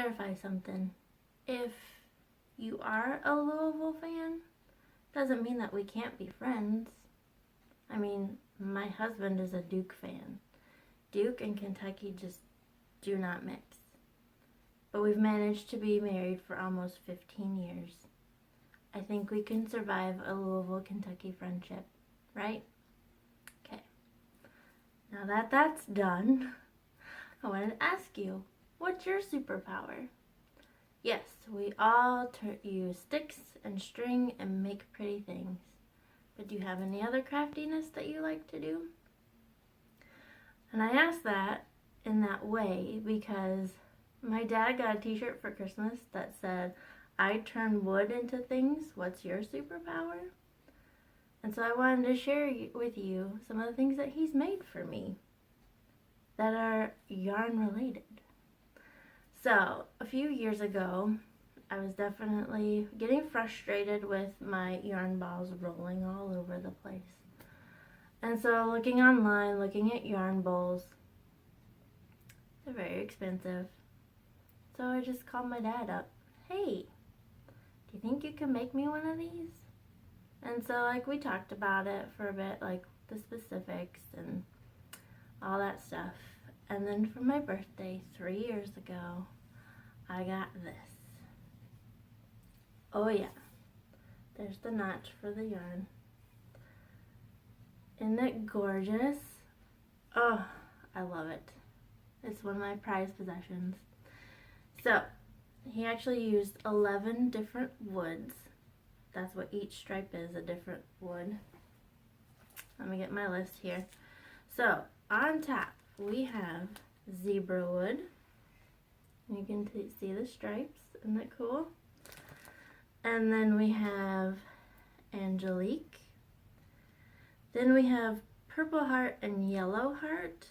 clarify something. If you are a Louisville fan, doesn't mean that we can't be friends. I mean, my husband is a Duke fan. Duke and Kentucky just do not mix. But we've managed to be married for almost 15 years. I think we can survive a Louisville, Kentucky friendship, right? Okay. Now that that's done, I wanted to ask you, what's your superpower? Yes, we all use sticks and string and make pretty things. But do you have any other craftiness that you like to do? And I ask that in that way because my dad got a t-shirt for Christmas that said, I turn wood into things, what's your superpower? And so I wanted to share with you some of the things that he's made for me that are yarn related. So, a few years ago, I was definitely getting frustrated with my yarn balls rolling all over the place. And so looking online, looking at yarn bowls, they're very expensive. So I just called my dad up. Hey, do you think you can make me one of these? And so like we talked about it for a bit, like the specifics and all that stuff. And then for my birthday 3 years ago, I got this. Oh yeah, there's the notch for the yarn. Isn't it gorgeous? Oh, I love it. It's one of my prized possessions. So, he actually used 11 different woods. That's what each stripe is, a different wood. Let me get my list here. So, on top, we have zebra wood. You can see the stripes. Isn't that cool? And then we have Angelique. Then we have Purple Heart and Yellow Heart.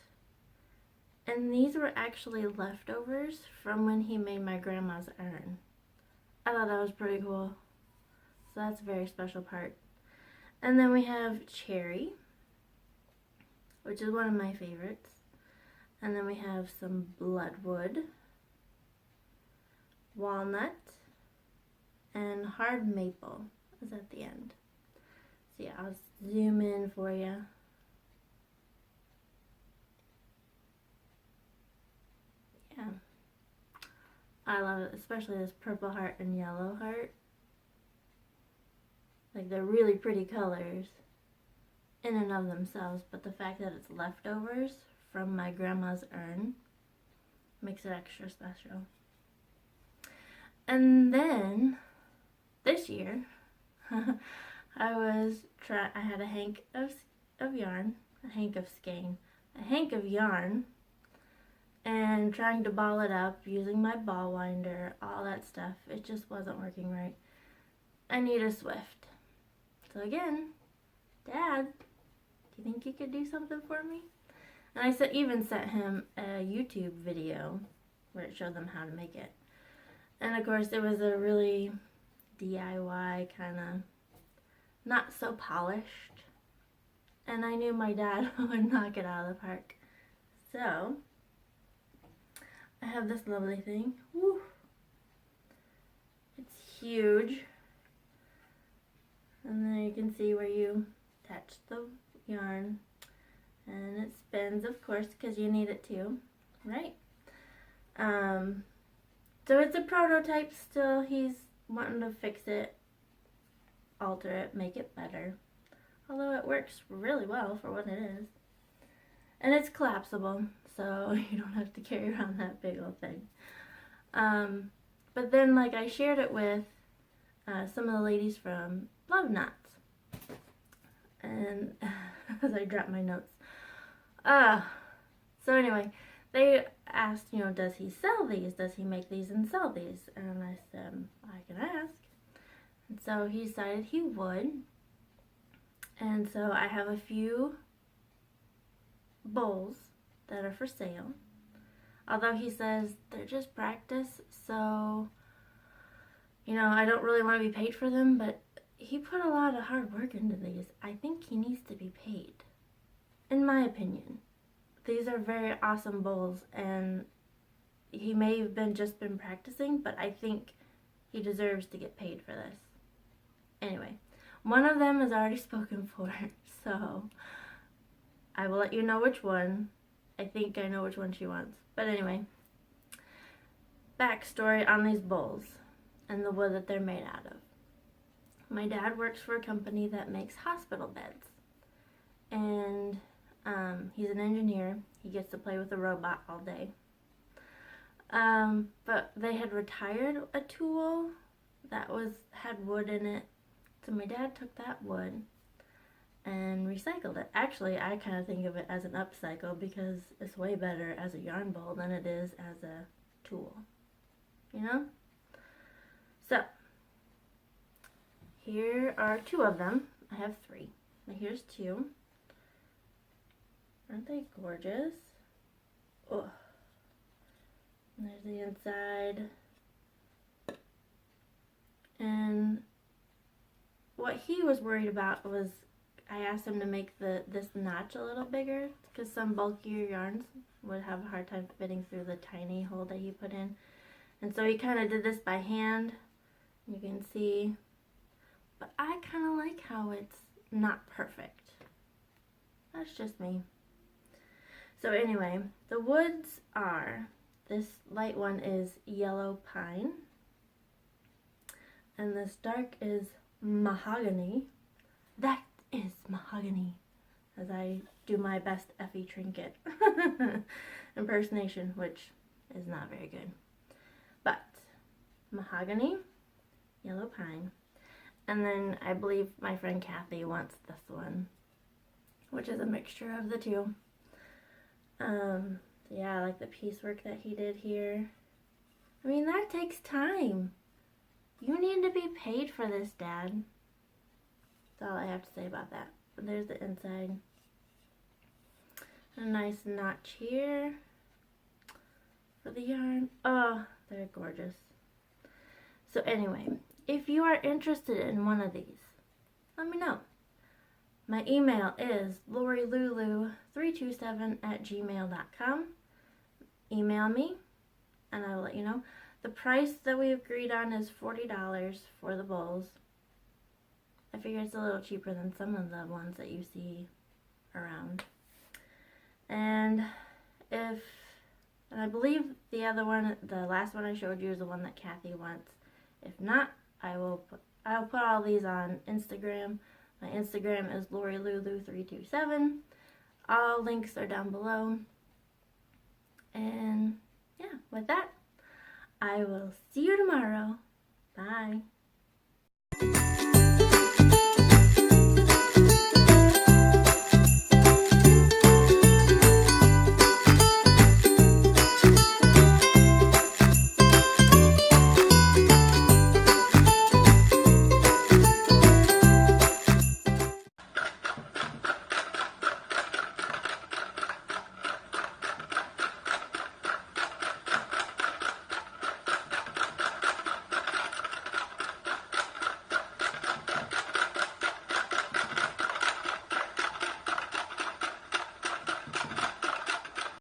And these were actually leftovers from when he made my grandma's urn. I thought that was pretty cool. So that's a very special part. And then we have Cherry, which is one of my favorites. And then we have some Bloodwood, Walnut, and Hard Maple is at the end. So yeah, I'll zoom in for you. Yeah, I love it, especially this Purple Heart and Yellow Heart. Like, they're really pretty colors in and of themselves, but the fact that it's leftovers from my grandma's urn makes it extra special. And then this year, I had a hank of yarn, a hank of skein, a hank of yarn, and trying to ball it up using my ball winder, all that stuff. It just wasn't working right. I need a Swift. So again, Dad, do you think you could do something for me? And I even sent him a YouTube video where it showed them how to make it. And of course it was a really DIY kind of, not so polished. And I knew my dad would knock it out of the park. So, I have this lovely thing. Woo. It's huge. And then you can see where you attach the yarn. And it spins, of course, because you need it to, right? So it's a prototype still. He's wanting to fix it, alter it, make it better. Although it works really well for what it is. And it's collapsible, so you don't have to carry around that big old thing. But then, like, I shared it with some of the ladies from Love Knots. And as I dropped my notes. So anyway, they asked, you know, does he sell these? Does he make these and sell these? And I said, I can ask. And so he decided he would. And so I have a few bowls that are for sale. Although he says they're just practice, so, you know, I don't really want to be paid for them, but he put a lot of hard work into these. I think he needs to be paid, in my opinion. These are very awesome bowls, and he may have just been practicing, but I think he deserves to get paid for this. Anyway, one of them is already spoken for, so I will let you know which one. I think I know which one she wants. But anyway, backstory on these bowls and the wood that they're made out of. My dad works for a company that makes hospital beds. And he's an engineer. He gets to play with a robot all day. But they had retired a tool that had wood in it. So my dad took that wood and recycled it. Actually, I kind of think of it as an upcycle because it's way better as a yarn bowl than it is as a tool. You know? So, here are two of them. I have three. Now here's two. Aren't they gorgeous? Oh. And there's the inside. And what he was worried about was, I asked him to make this notch a little bigger because some bulkier yarns would have a hard time fitting through the tiny hole that he put in. And so he kind of did this by hand. You can see. But I kind of like how it's not perfect. That's just me. So anyway, the woods are, this light one is yellow pine. And this dark is mahogany. That is mahogany. As I do my best Effie Trinket impersonation, which is not very good. But mahogany, yellow pine. And then I believe my friend Kathy wants this one, which is a mixture of the two. Yeah, I like the piecework that he did here. I mean, that takes time. You need to be paid for this, Dad. That's all I have to say about that. But there's the inside. A nice notch here for the yarn. Oh, they're gorgeous. So anyway, if you are interested in one of these, let me know. My email is lorilulu327@gmail.com. Email me and I will let you know. The price that we agreed on is $40 for the bowls. I figure it's a little cheaper than some of the ones that you see around. And I believe the other one, the last one I showed you, is the one that Kathy wants. If not, I'll put all these on Instagram. My Instagram is lorilulu327. All links are down below. And yeah, with that, I will see you tomorrow. Bye.